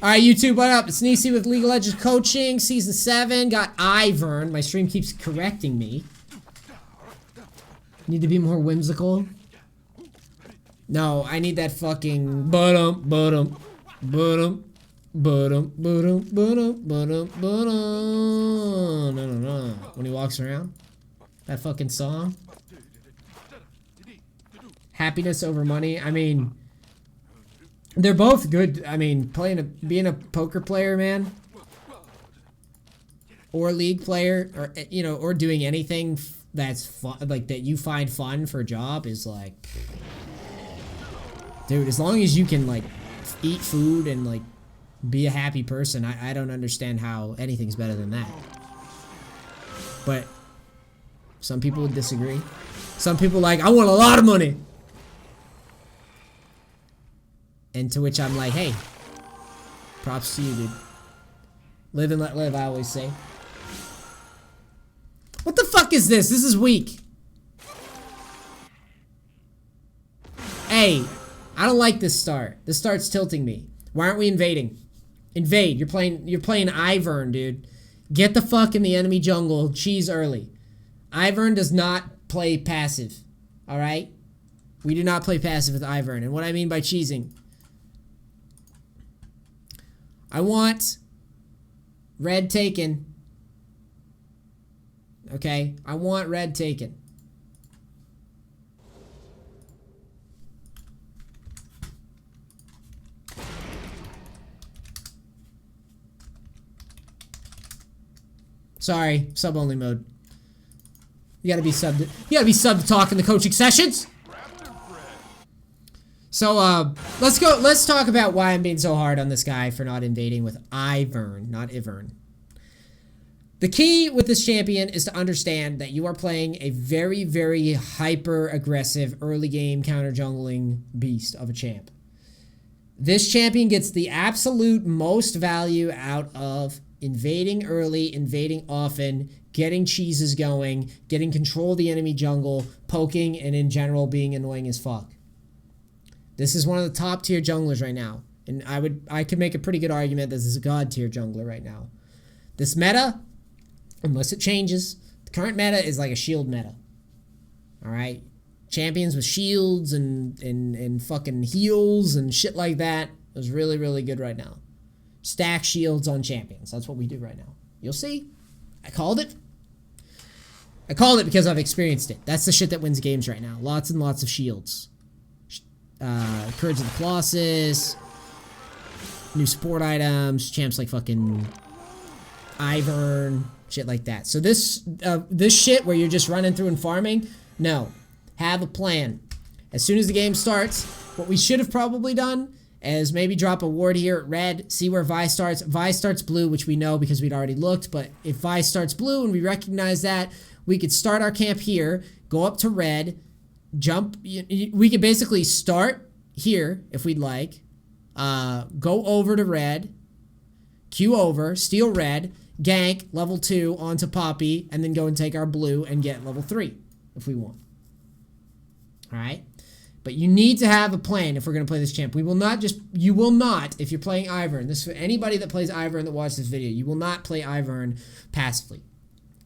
Alright, YouTube, what up? It's Nisi with League of Legends Coaching, Season 7. Got Ivern. My stream keeps correcting me. Need to be more whimsical. No, I need that fucking ba-dum. No. When he walks around. That fucking song. Happiness over money. I mean, they're both good. I mean, being a poker player, man, or league player, or or doing anything that's fun, like that you find fun for a job is like, dude. As long as you can like eat food and like be a happy person, I don't understand how anything's better than that. But some people would disagree. Some people like, I want a lot of money. And to which I'm like, hey, props to you, dude. Live and let live, I always say. What the fuck is this? This is weak. Hey, I don't like this start. This start's tilting me. Why aren't we invading? Invade. You're playing Ivern, dude. Get the fuck in the enemy jungle. Cheese early. Ivern does not play passive. Alright? We do not play passive with Ivern. And what I mean by cheesing, I want red taken. Okay? I want red taken. Sorry, sub-only mode. You gotta be sub to talk in the coaching sessions. So, let's talk about why I'm being so hard on this guy for not invading with Ivern, not Ivern. The key with this champion is to understand that you are playing a very, very hyper-aggressive early game counter-jungling beast of a champ. This champion gets the absolute most value out of invading early, invading often, getting cheeses going, getting control of the enemy jungle, poking, and in general being annoying as fuck. This is one of the top tier junglers right now. And I could make a pretty good argument that this is a god tier jungler right now. This meta, unless it changes, the current meta is like a shield meta. Alright? Champions with shields and fucking heals and shit like that is really, really good right now. Stack shields on champions. That's what we do right now. You'll see. I called it. I called it because I've experienced it. That's the shit that wins games right now. Lots and lots of shields. Courage of the Colossus. New support items. Champs like fucking Ivern. Shit like that. So this shit where you're just running through and farming, no. Have a plan. As soon as the game starts, what we should have probably done is maybe drop a ward here at red, see where Vi starts. Vi starts blue, which we know because we'd already looked, but if Vi starts blue and we recognize that, we could start our camp here, go up to red, jump. We could basically start here if we'd like, go over to red, queue over, steal red, gank level 2 onto Poppy, and then go and take our blue and get level 3 if we want. Alright? But you need to have a plan if we're going to play this champ. You will not, if you're playing Ivern, this is for anybody that plays Ivern that watches this video, you will not play Ivern passively.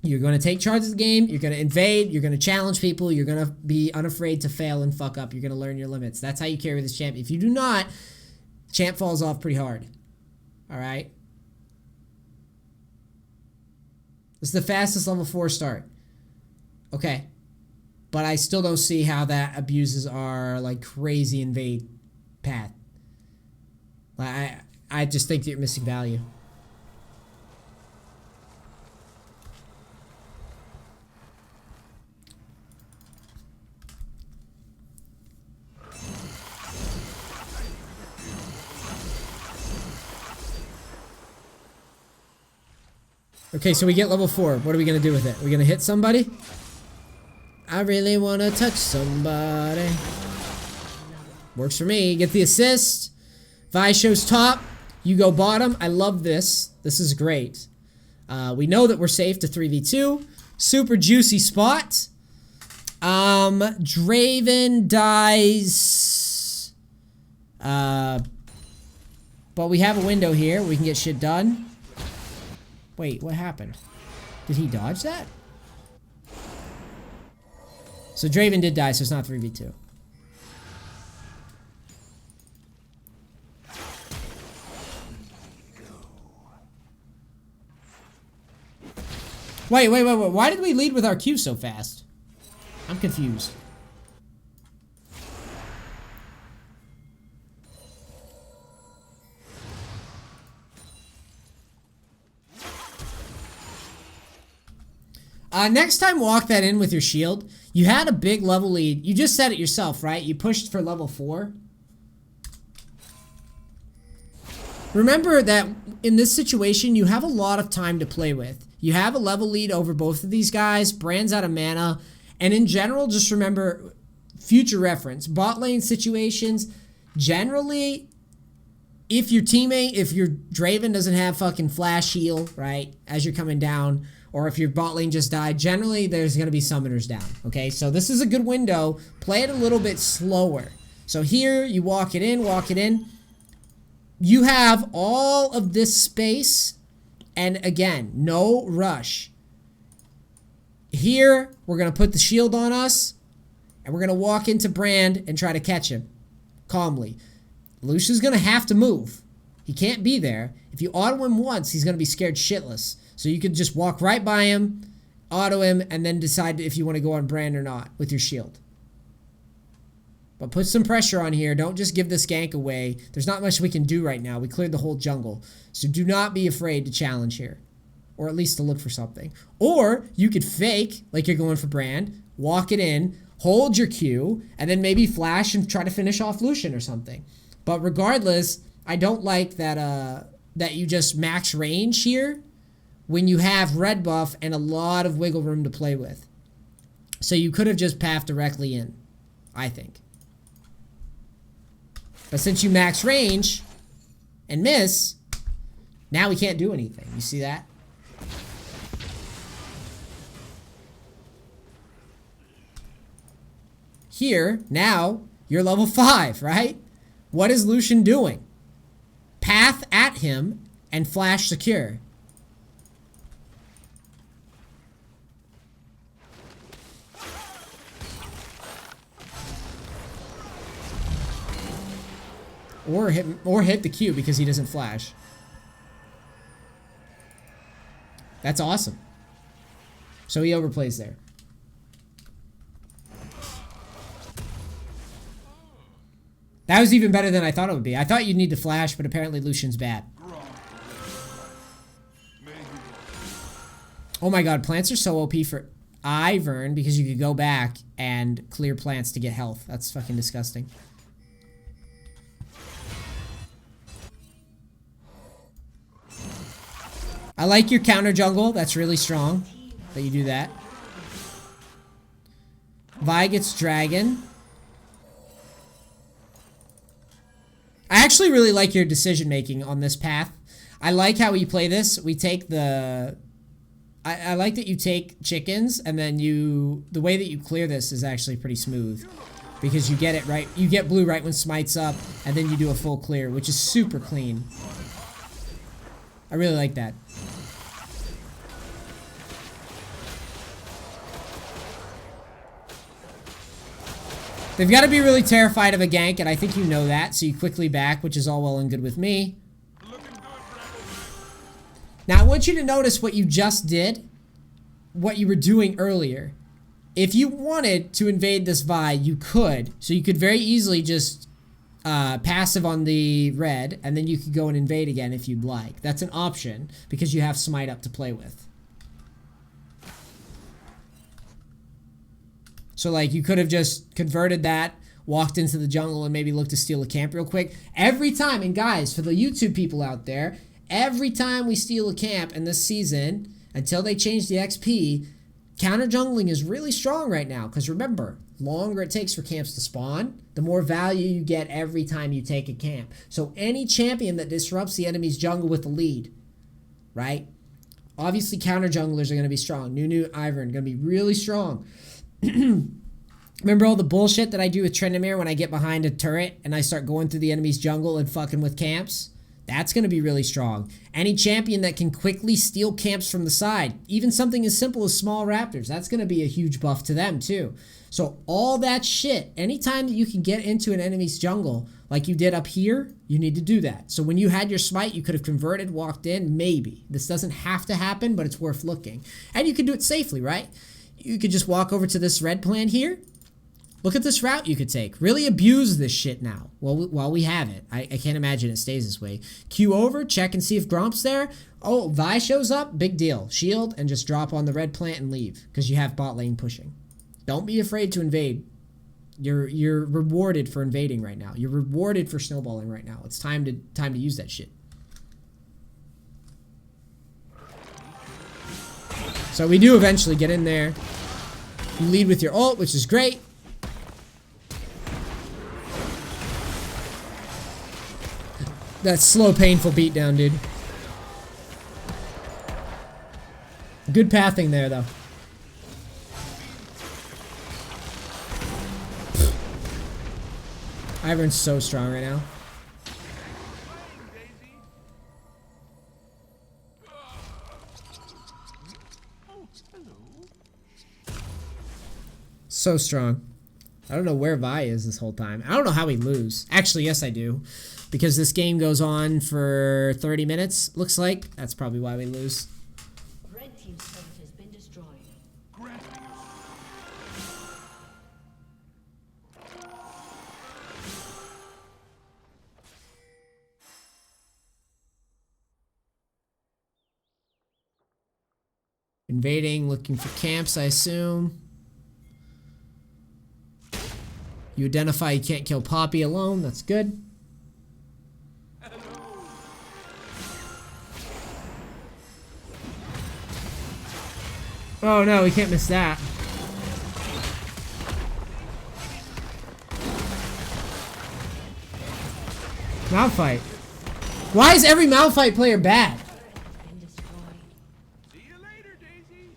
You're going to take charge of the game, you're going to invade, you're going to challenge people, you're going to be unafraid to fail and fuck up, you're going to learn your limits. That's how you carry this champ. If you do not, champ falls off pretty hard. Alright? This is the fastest level 4 start. Okay. But I still don't see how that abuses our like crazy invade path. I just think that you're missing value. Okay, so we get level 4. What are we gonna do with it? We're gonna hit somebody? I really want to touch somebody. Works for me. Get the assist. Vi shows top. You go bottom. I love this. This is great. We know that we're safe to 3v2. Super juicy spot. Draven dies. But we have a window here. We can get shit done. Wait, what happened? Did he dodge that? So Draven did die, so it's not 3v2. Wait. Why did we lead with our Q so fast? I'm confused. Next time, walk that in with your shield. You had a big level lead. You just said it yourself, right? You pushed for level 4. Remember that in this situation, you have a lot of time to play with. You have a level lead over both of these guys. Brand's out of mana. And in general, just remember, future reference, bot lane situations, generally, if your Draven doesn't have fucking flash heal, right, as you're coming down, or if your bot lane just died, generally there's going to be summoners down, okay? So this is a good window. Play it a little bit slower. So here, you walk it in. You have all of this space, and again, no rush. Here, we're going to put the shield on us, and we're going to walk into Brand and try to catch him calmly. Lucian's going to have to move. He can't be there. If you auto him once, he's going to be scared shitless. So you could just walk right by him, auto him, and then decide if you want to go on Brand or not with your shield. But put some pressure on here. Don't just give this gank away. There's not much we can do right now. We cleared the whole jungle. So do not be afraid to challenge here. Or at least to look for something. Or you could fake, like you're going for Brand, walk it in, hold your Q, and then maybe flash and try to finish off Lucian or something. But regardless, I don't like that that you just max range here when you have red buff and a lot of wiggle room to play with. So you could have just pathed directly in, I think. But since you max range and miss, now we can't do anything. You see that? Here, now, you're level 5, right? What is Lucian doing? Path at him and flash secure. Or hit the Q because he doesn't flash. That's awesome. So he overplays there. That was even better than I thought it would be. I thought you'd need to flash, but apparently Lucian's bad. Oh my god, plants are so OP for Ivern because you could go back and clear plants to get health. That's fucking disgusting. I like your counter jungle. That's really strong that you do that. Vi gets dragon. I actually really like your decision making on this path. I like how you play this. We take the... I like that you take chickens and then the way that you clear this is actually pretty smooth. Because you get it right. You get blue right when smite's up and then you do a full clear, which is super clean. I really like that. They've got to be really terrified of a gank, and I think you know that, so you quickly back, which is all well and good with me. Now, I want you to notice what you just did, what you were doing earlier. If you wanted to invade this Vi, you could. So you could very easily just passive on the red, and then you could go and invade again if you'd like. That's an option, because you have smite up to play with. So, like, you could have just converted that, walked into the jungle, and maybe looked to steal a camp real quick. Every time, and guys, for the YouTube people out there, every time we steal a camp in this season, until they change the XP, counter jungling is really strong right now. Because remember, longer it takes for camps to spawn, the more value you get every time you take a camp. So any champion that disrupts the enemy's jungle with a lead, right? Obviously, counter junglers are going to be strong. Nunu, Ivern, going to be really strong. Remember all the bullshit that I do with Trendamere when I get behind a turret and I start going through the enemy's jungle and fucking with camps? That's going to be really strong. Any champion that can quickly steal camps from the side, even something as simple as small raptors, that's going to be a huge buff to them too. So all that shit, anytime that you can get into an enemy's jungle, like you did up here, you need to do that. So when you had your smite, you could have converted, walked in, maybe. This doesn't have to happen, but it's worth looking. And you can do it safely, right? You could just walk over to this red plant here. Look at this route you could take. Really abuse this shit now while we have it. I can't imagine it stays this way. Q over, check and see if Gromp's there. Oh, Vi shows up, big deal. Shield and just drop on the red plant and leave because you have bot lane pushing. Don't be afraid to invade. You're rewarded for invading right now. You're rewarded for snowballing right now. It's time to use that shit. So we do eventually get in there. You lead with your ult, which is great. That slow, painful beatdown, dude. Good pathing there, though. Ivern's so strong right now. So strong. I don't know where Vi is this whole time. I don't know how we lose. Actually, yes, I do. Because this game goes on for 30 minutes, looks like. That's probably why we lose. Red team's turret has been destroyed. Invading, looking for camps, I assume. You identify you can't kill Poppy alone. That's good. Oh no, we can't miss that. Malphite. Why is every Malphite player bad? See you later, Daisy.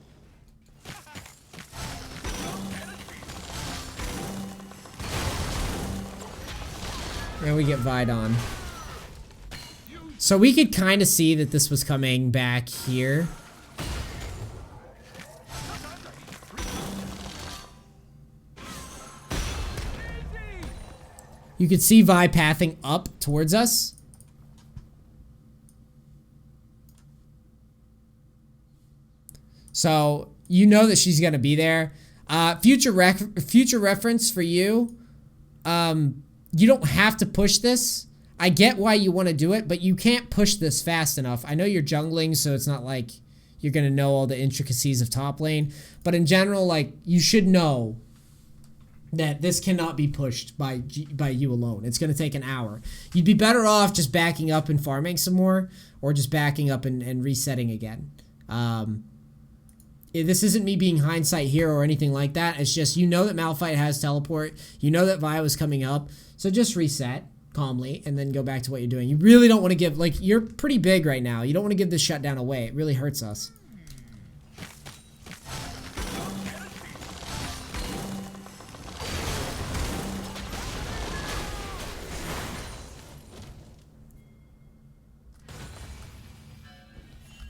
And we get Vide on. So we could kind of see that this was coming back here. You could see Vi pathing up towards us. So you know that she's gonna be there. Future reference for you. You don't have to push this. I get why you want to do it, but you can't push this fast enough. I know you're jungling, so it's not like you're gonna know all the intricacies of top lane. But in general, like, you should know that this cannot be pushed by you alone. It's going to take an hour. You'd be better off just backing up and farming some more, or just backing up and resetting again. This isn't me being hindsight here or anything like that. It's just, you know that Malphite has teleport. You know that Vi was coming up. So just reset calmly and then go back to what you're doing. You really don't want to give, like, you're pretty big right now. You don't want to give this shutdown away. It really hurts us.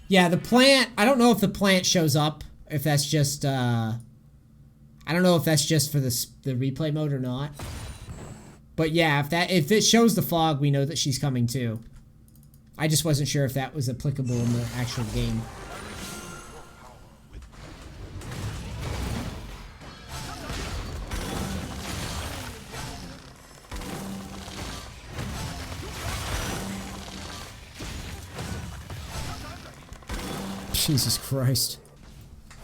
Yeah, the plant, I don't know if the plant shows up, if that's just, I don't know if that's just for the replay mode or not. But yeah, if it shows the fog, we know that she's coming too. I just wasn't sure if that was applicable in the actual game. Jesus Christ.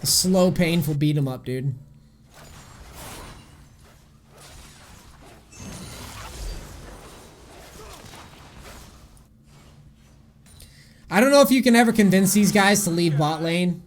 A slow, painful beat 'em up, dude. I don't know if you can ever convince these guys to leave bot lane.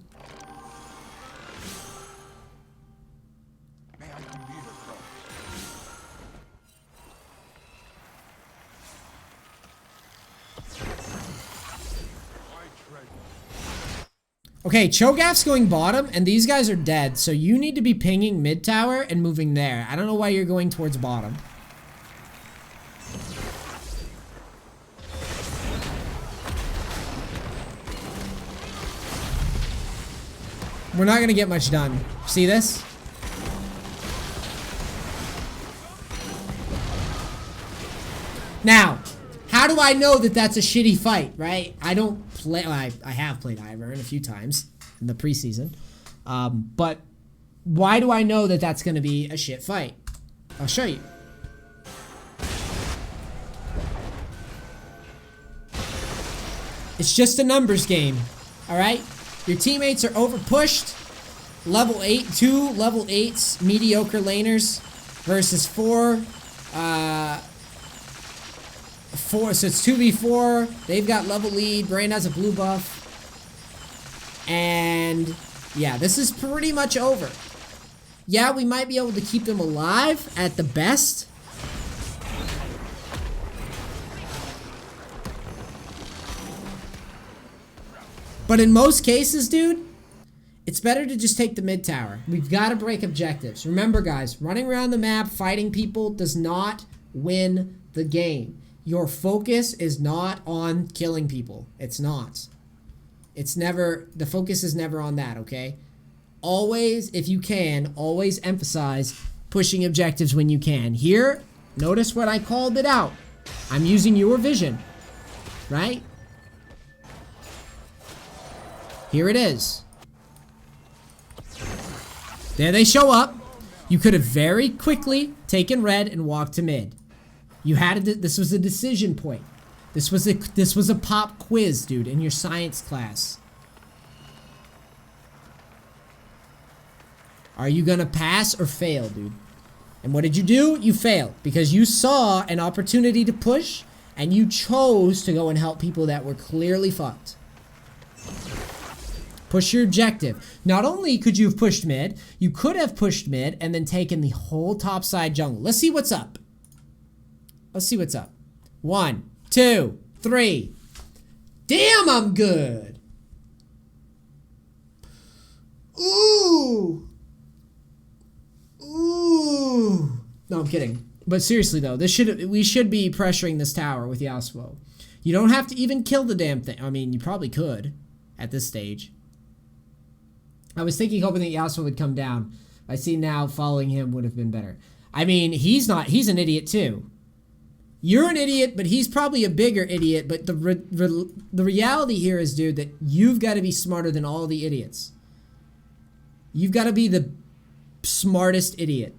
Okay, Cho'Gath's going bottom, and these guys are dead, so you need to be pinging mid tower and moving there. I don't know why you're going towards bottom. We're not gonna get much done. See this? Now, how do I know that that's a shitty fight, right? I don't play... I have played Ivern a few times in the preseason. But why do I know that that's going to be a shit fight? I'll show you. It's just a numbers game, all right? Your teammates are overpushed. Level 8, 2 level 8s, mediocre laners versus 4... so it's 2v4. They've got level lead. Brain has a blue buff. And yeah, this is pretty much over. Yeah, we might be able to keep them alive at the best. But in most cases, dude, it's better to just take the mid tower. We've got to break objectives. Remember, guys, running around the map, fighting people does not win the game. Your focus is not on killing people. It's not. It's never, the focus is never on that, okay? Always, if you can, always emphasize pushing objectives when you can. Here, notice what I called it out. I'm using your vision, right? Here it is. There they show up. You could have very quickly taken red and walked to mid. You had this was a decision point. This was a pop quiz, dude, in your science class. Are you gonna pass or fail, dude? And what did you do? You failed because you saw an opportunity to push and you chose to go and help people that were clearly fucked. Push your objective. Not only could you have pushed mid, you could have pushed mid and then taken the whole top side jungle. Let's see what's up. Let's see what's up. 1, 2, 3. Damn, I'm good. Ooh. Ooh. No, I'm kidding. But seriously though, we should be pressuring this tower with Yasuo. You don't have to even kill the damn thing. I mean, you probably could at this stage. I was hoping that Yasuo would come down. I see now following him would have been better. I mean, he's an idiot too. You're an idiot, but he's probably a bigger idiot. But the reality here is, dude, that you've got to be smarter than all the idiots. You've got to be the smartest idiot.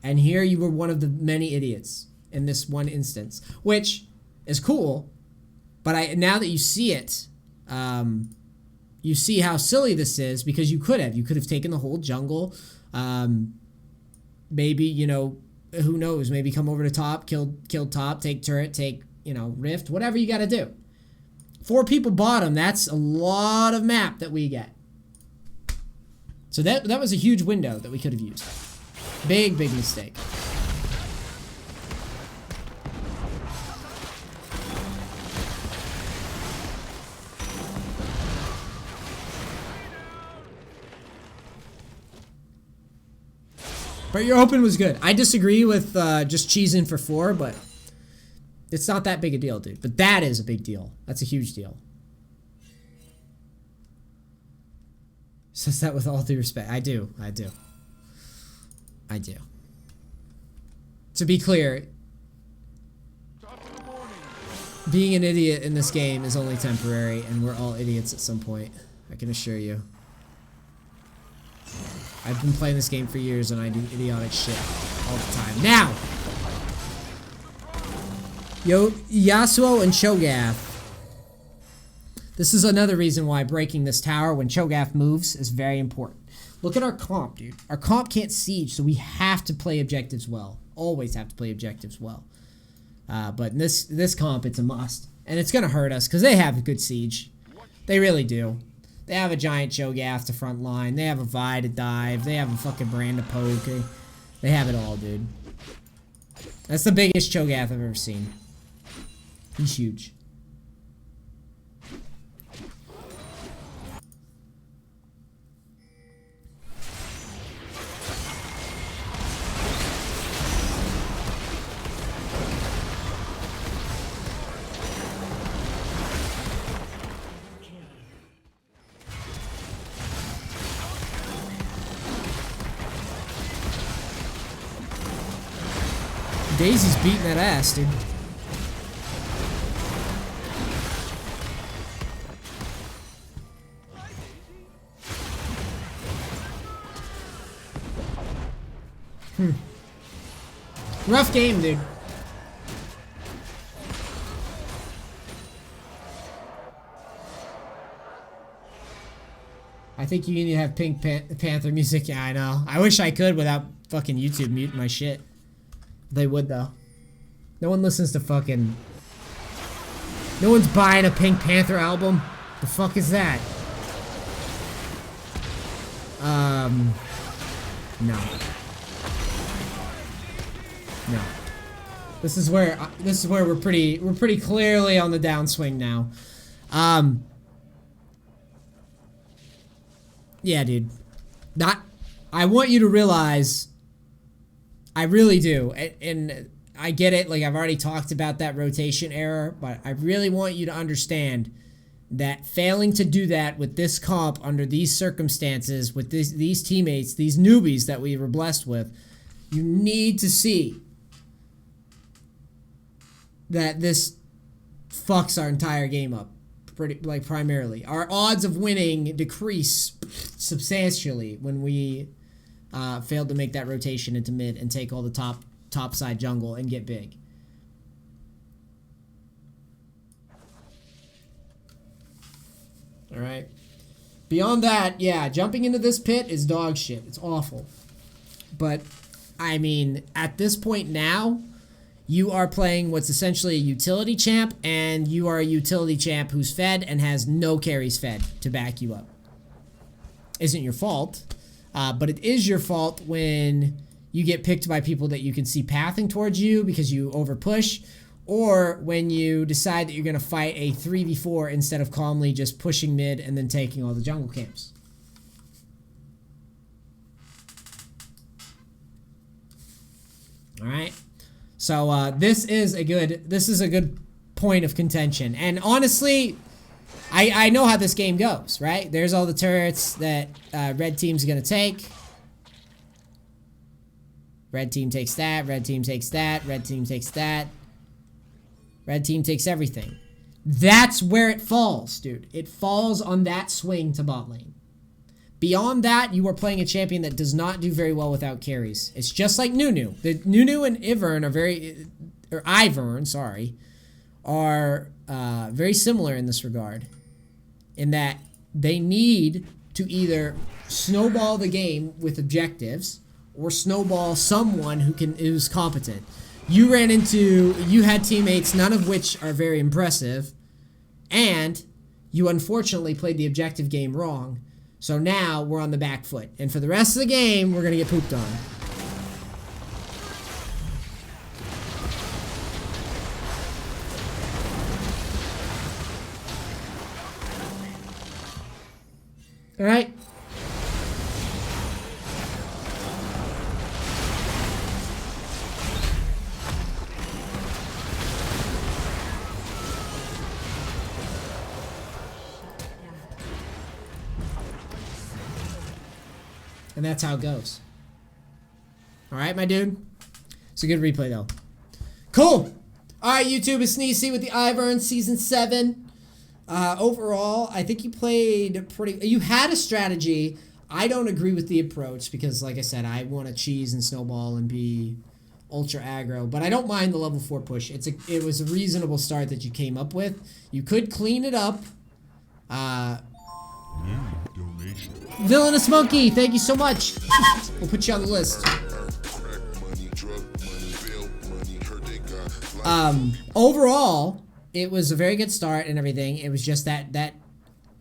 And here you were one of the many idiots in this one instance, which is cool. But now that you see it, you see how silly this is because you could have taken the whole jungle. Maybe, you know, who knows? Maybe come over to top, kill top, take turret, take, you know, rift, whatever you got to do. 4 people bottom. That's a lot of map that we get. So that was a huge window that we could have used. Big mistake. But your open was good. I disagree with just cheesing for 4, but it's not that big a deal, dude. But that is a big deal. That's a huge deal. Says that with all due respect. I do. To be clear, being an idiot in this game is only temporary, and we're all idiots at some point. I can assure you. I've been playing this game for years and I do idiotic shit all the time. Now! Yasuo and Cho'Gath. This is another reason why breaking this tower when Cho'Gath moves is very important. Look at our comp, dude. Our comp can't siege, so we have to play objectives well. Always have to play objectives well. But in this comp, it's a must. And it's going to hurt us because they have a good siege. They really do. They have a giant Cho'Gath to front line. They have a Vi to dive. They have a fucking Brand to poke. They have it all, dude. That's the biggest Cho'Gath I've ever seen. He's huge. Daisy's beating that ass, dude. Rough game, dude. I think you need to have Pink Panther music. Yeah, I know. I wish I could without fucking YouTube muting my shit. They would, though. No one listens to fucking... No one's buying a Pink Panther album. The fuck is that? No. No. This is where we're pretty clearly on the downswing now. Yeah, dude. I want you to realize, I really do, and I get it, like I've already talked about that rotation error, but I really want you to understand that failing to do that with this comp under these circumstances, with these teammates, these newbies that we were blessed with, you need to see that this fucks our entire game up. Primarily. Our odds of winning decrease substantially when we failed to make that rotation into mid and take all the top side jungle and get big. Alright. Beyond that, yeah, jumping into this pit is dog shit. It's awful. But, I mean, at this point now, you are playing what's essentially a utility champ, and you are a utility champ who's fed and has no carries fed to back you up. Isn't your fault, but it is your fault when you get picked by people that you can see pathing towards you because you overpush, or when you decide that you're going to fight a 3v4 instead of calmly just pushing mid and then taking all the jungle camps. Alright? So this is a good point of contention. And honestly, I know how this game goes, right? There's all the turrets that red team's gonna take. Red team takes that, red team takes that, red team takes that. Red team takes everything. That's where it falls, dude. It falls on that swing to bot lane. Beyond that, you are playing a champion that does not do very well without carries. It's just like Nunu. The Nunu and Ivern are Ivern, sorry, are very similar in this regard. In that they need to either snowball the game with objectives or snowball someone who's competent. You had teammates, none of which are very impressive, and you unfortunately played the objective game wrong. So now we're on the back foot. And for the rest of the game, we're going to get pooped on. All right. And that's how it goes. Alright, my dude? It's a good replay, though. Cool! Alright, YouTube, it's Sneezy with the Ivern Season 7. Overall, I think you played pretty... You had a strategy. I don't agree with the approach because, like I said, I want to cheese and snowball and be ultra aggro. But I don't mind the level 4 push. It was a reasonable start that you came up with. You could clean it up. Villainous Monkey, thank you so much. We'll put you on the list. Overall, it was a very good start and everything. It was just that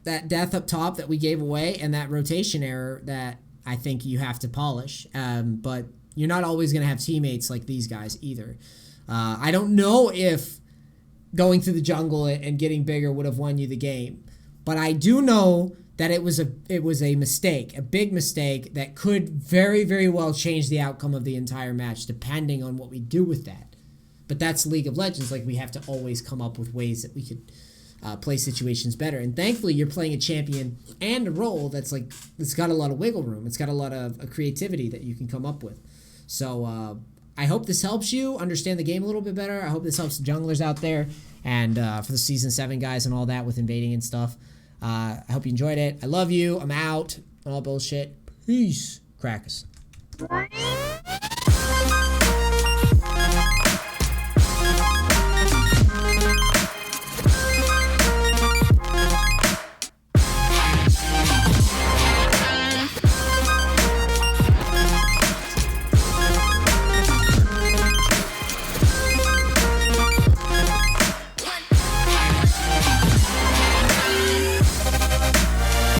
death up top that we gave away and that rotation error that I think you have to polish. But you're not always going to have teammates like these guys either. I don't know if going through the jungle and getting bigger would have won you the game. But I do know that it was a mistake, a big mistake that could very, very well change the outcome of the entire match, depending on what we do with that. But that's League of Legends. Like, we have to always come up with ways that we could play situations better. And thankfully, you're playing a champion and a role that's got a lot of wiggle room. It's got a lot of creativity that you can come up with. So I hope this helps you understand the game a little bit better. I hope this helps the junglers out there and for the Season 7 guys and all that with invading and stuff. I hope you enjoyed it. I love you. I'm out. All bullshit. Peace. Crackers.